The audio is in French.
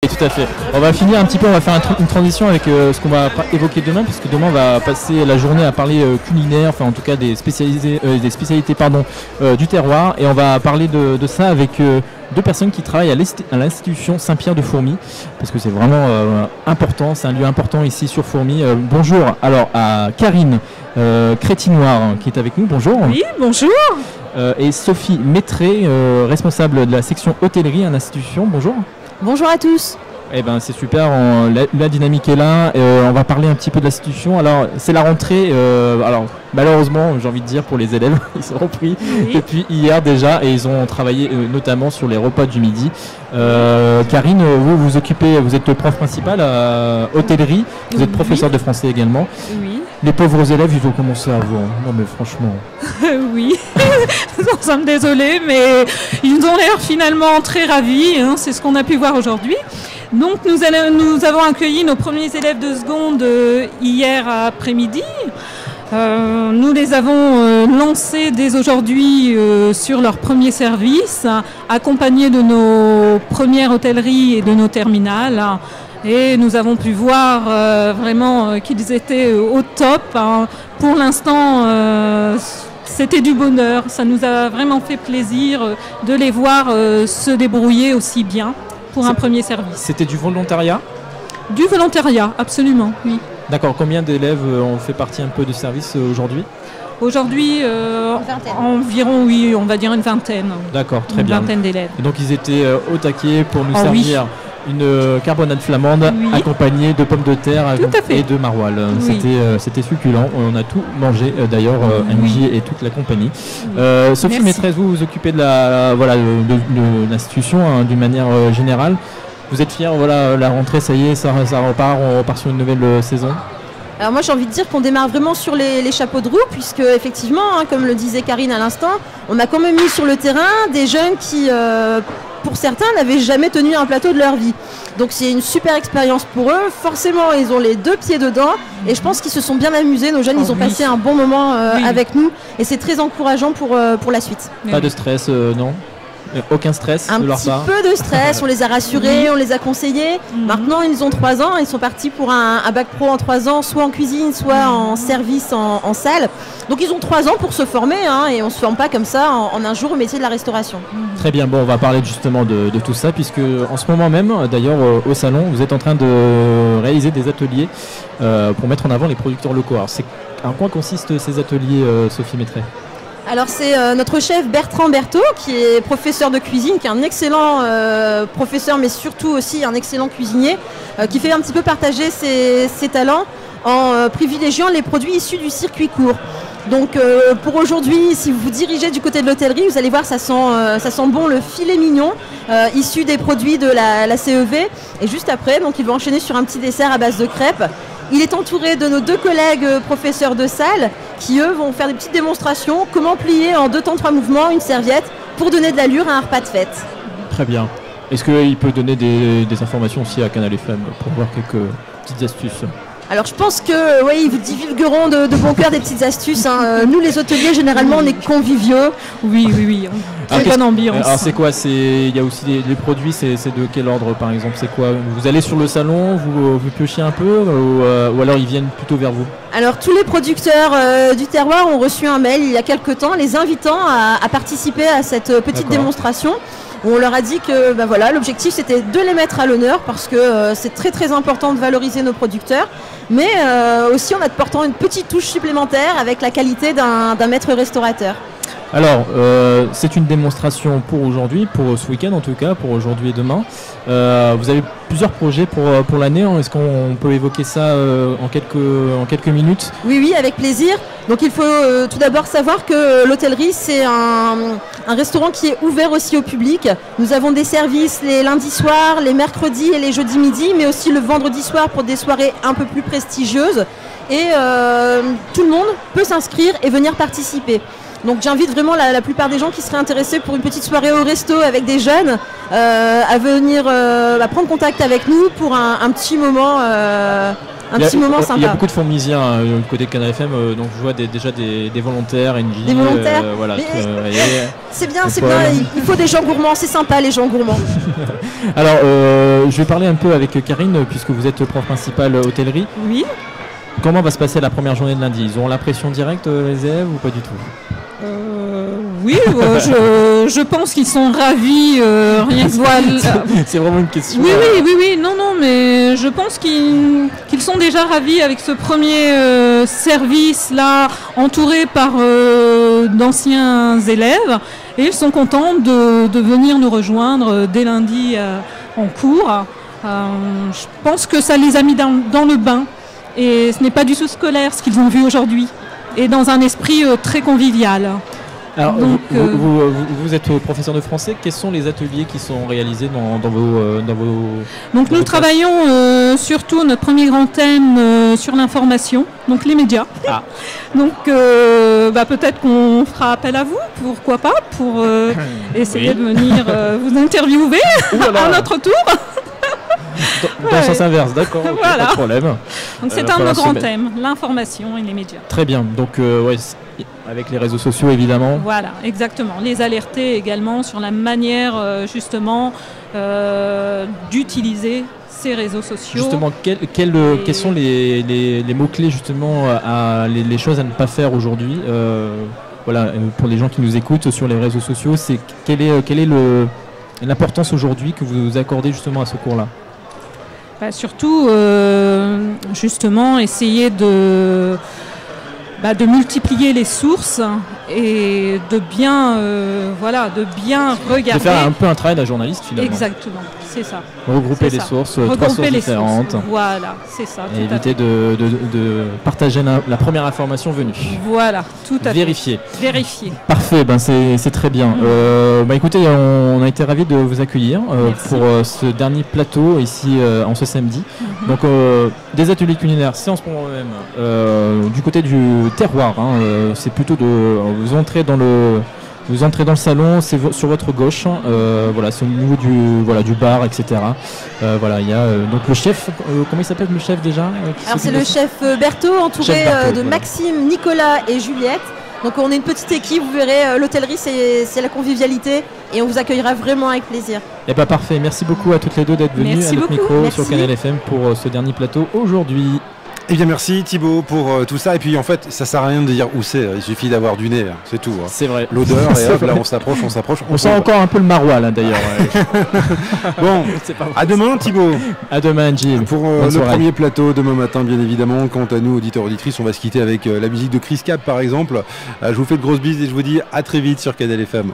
Tout à fait. On va finir un petit peu, on va faire une transition avec ce qu'on va évoquer demain, puisque demain on va passer la journée à parler culinaire, enfin en tout cas des spécialités du terroir, et on va parler de ça avec deux personnes qui travaillent à l'institution Saint-Pierre de Fourmies, parce que c'est vraiment important, c'est un lieu important ici sur Fourmies. Bonjour alors à Karine Crétinoir qui est avec nous, bonjour. Oui, bonjour. Et Sophie Métré, responsable de la section hôtellerie à l'institution, bonjour. Bonjour à tous. Eh ben c'est super, la dynamique est là, on va parler un petit peu de l'institution. Alors c'est la rentrée, alors malheureusement j'ai envie de dire pour les élèves, ils sont repris depuis hier déjà et ils ont travaillé notamment sur les repas du midi. Karine, vous occupez, vous êtes prof principal à hôtellerie, vous êtes professeur de français également. Oui. Les pauvres élèves ils ont commencé à voir, non mais franchement. Oui, nous sommes désolés mais ils ont l'air finalement très ravis, hein, c'est ce qu'on a pu voir aujourd'hui. Donc nous avons accueilli nos premiers élèves de seconde hier après-midi. Nous les avons lancés dès aujourd'hui sur leur premier service, accompagnés de nos premières hôtelleries et de nos terminales. Et nous avons pu voir vraiment qu'ils étaient au top. Hein. Pour l'instant, c'était du bonheur. Ça nous a vraiment fait plaisir de les voir se débrouiller aussi bien. Pour un premier service. C'était du volontariat ? Du volontariat, absolument, oui. D'accord, combien d'élèves ont fait partie un peu du service aujourd'hui ? Aujourd'hui, environ, oui, on va dire une vingtaine. D'accord, très bien. Une vingtaine d'élèves. Et donc ils étaient au taquet pour nous servir une carbonade flamande accompagnée de pommes de terre et de maroilles. Oui. C'était succulent, on a tout mangé d'ailleurs, MJ et toute la compagnie. Sophie Maîtresse, vous occupez de l'institution hein, d'une manière générale. Vous êtes fiers, voilà, la rentrée, ça y est, ça repart, on repart sur une nouvelle saison. Alors moi j'ai envie de dire qu'on démarre vraiment sur les chapeaux de roue puisque effectivement, hein, comme le disait Karine à l'instant, on a quand même mis sur le terrain des jeunes qui, pour certains, n'avaient jamais tenu un plateau de leur vie. Donc c'est une super expérience pour eux. Forcément, ils ont les deux pieds dedans et je pense qu'ils se sont bien amusés. Nos jeunes, ils ont passé un bon moment avec nous et c'est très encourageant pour la suite. Pas de stress, non ? Aucun stress de leur part ? Un petit peu de stress, on les a rassurés, on les a conseillés. Maintenant, ils ont 3 ans, ils sont partis pour un bac pro en 3 ans, soit en cuisine, soit en service en salle. Donc ils ont 3 ans pour se former hein, et on ne se forme pas comme ça en un jour au métier de la restauration. Très bien, bon, on va parler justement de tout ça puisque en ce moment même, d'ailleurs au salon, vous êtes en train de réaliser des ateliers pour mettre en avant les producteurs locaux. Alors, en quoi consistent ces ateliers, Sophie Métré ? Alors c'est notre chef Bertrand Berthaud qui est professeur de cuisine, qui est un excellent professeur mais surtout aussi un excellent cuisinier qui fait un petit peu partager ses talents en privilégiant les produits issus du circuit court. Donc pour aujourd'hui, si vous vous dirigez du côté de l'hôtellerie, vous allez voir ça sent bon le filet mignon issu des produits de la CEV et juste après donc il va enchaîner sur un petit dessert à base de crêpes. Il est entouré de nos 2 collègues professeurs de salle qui, eux, vont faire des petites démonstrations, comment plier en 2 temps 3 mouvements une serviette pour donner de l'allure à un repas de fête. Très bien. Est-ce qu'il peut donner des informations aussi à Canal FM pour voir quelques petites astuces ? Alors je pense que oui, ils vous divulgueront de bon cœur des petites astuces. Hein. Nous les hôteliers généralement on est conviviaux. Oui. Très bonne ambiance. Alors c'est quoi ? Il y a aussi des produits, c'est de quel ordre par exemple ? C'est quoi ? Vous allez sur le salon, vous piochez un peu ou alors ils viennent plutôt vers vous ? Alors tous les producteurs du terroir ont reçu un mail il y a quelques temps les invitant à participer à cette petite démonstration. On leur a dit que l'objectif c'était de les mettre à l'honneur parce que c'est très très important de valoriser nos producteurs, mais aussi en apportant une petite touche supplémentaire avec la qualité d'un maître restaurateur. Alors, c'est une démonstration pour aujourd'hui, pour ce week-end en tout cas, pour aujourd'hui et demain. Vous avez plusieurs projets pour l'année. Est-ce qu'on peut évoquer ça en quelques minutes ? Oui, avec plaisir. Donc il faut tout d'abord savoir que l'hôtellerie, c'est un restaurant qui est ouvert aussi au public. Nous avons des services les lundis soirs, les mercredis et les jeudis midi, mais aussi le vendredi soir pour des soirées un peu plus prestigieuses. Et tout le monde peut s'inscrire et venir participer. Donc j'invite vraiment la plupart des gens qui seraient intéressés pour une petite soirée au resto avec des jeunes à venir prendre contact avec nous pour un petit moment. Petit moment sympa. Il y a beaucoup de fourmisiens du côté de Canal FM, donc je vois déjà des volontaires, NJ. Des volontaires. Voilà, c'est bien, il faut des gens gourmands, c'est sympa les gens gourmands. Alors, je vais parler un peu avec Karine, puisque vous êtes prof principale hôtellerie. Oui. Comment va se passer la première journée de lundi? Ils auront la pression directe, les élèves, ou pas du tout? Oui, je pense qu'ils sont ravis. Rien que voilà. C'est vraiment une question. Oui, non, mais je pense qu'ils sont déjà ravis avec ce premier service là, entouré par d'anciens élèves, et ils sont contents de venir nous rejoindre dès lundi en cours. Je pense que ça les a mis dans le bain, et ce n'est pas du tout scolaire ce qu'ils ont vu aujourd'hui, et dans un esprit très convivial. Alors, donc, vous êtes professeur de français. Quels sont les ateliers qui sont réalisés dans vos Donc nous travaillons surtout notre premier grand thème sur l'information, donc les médias. Ah. Donc peut-être qu'on fera appel à vous, pourquoi pas, pour essayer de venir vous interviewer à notre tour. Dans le sens inverse, d'accord, okay, voilà. Pas de problème. Donc c'est un de nos grands thèmes, l'information et les médias. Très bien, donc avec les réseaux sociaux évidemment. Voilà, exactement. Les alerter également sur la manière justement d'utiliser ces réseaux sociaux. Justement, quels sont les mots-clés justement, les choses à ne pas faire aujourd'hui voilà, pour les gens qui nous écoutent sur les réseaux sociaux, quelle est l'importance aujourd'hui que vous accordez justement à ce cours-là? Surtout, justement, essayer de multiplier les sources et de bien regarder. De faire un peu un travail d'un journaliste finalement. Exactement, c'est ça. Regrouper les sources, trois sources différentes. Voilà, c'est ça. Et éviter de partager la première information venue. Voilà, tout à fait. Vérifier. Parfait, c'est très bien. Écoutez, on a été ravis de vous accueillir pour ce dernier plateau ici en ce samedi. Donc des ateliers culinaires, c'est en ce moment même du côté du terroir. C'est plutôt vous entrez dans le salon, c'est sur votre gauche. Voilà, c'est au niveau du bar, etc. Voilà, il y a donc le chef. Comment il s'appelle le chef déjà Alors c'est le chef Berthaud, entouré de Maxime, Nicolas et Juliette. Donc on est une petite équipe, vous verrez, l'hôtellerie c'est la convivialité et on vous accueillera vraiment avec plaisir. Et parfait, merci beaucoup à toutes les deux d'être venues à notre micro sur Canal FM pour ce dernier plateau aujourd'hui. Eh bien merci Thibaut pour tout ça, et puis en fait ça sert à rien de dire où c'est, il suffit d'avoir du nez, c'est tout. C'est vrai. L'odeur, et hop, là on s'approche. On sent encore un peu le maroilles là d'ailleurs. Bon, à demain Thibaut. À demain Gilles. Pour le premier plateau demain matin bien évidemment. Quant à nous auditeurs auditrices, on va se quitter avec la musique de Chris Cap par exemple. Je vous fais de grosses bises et je vous dis à très vite sur Canal FM.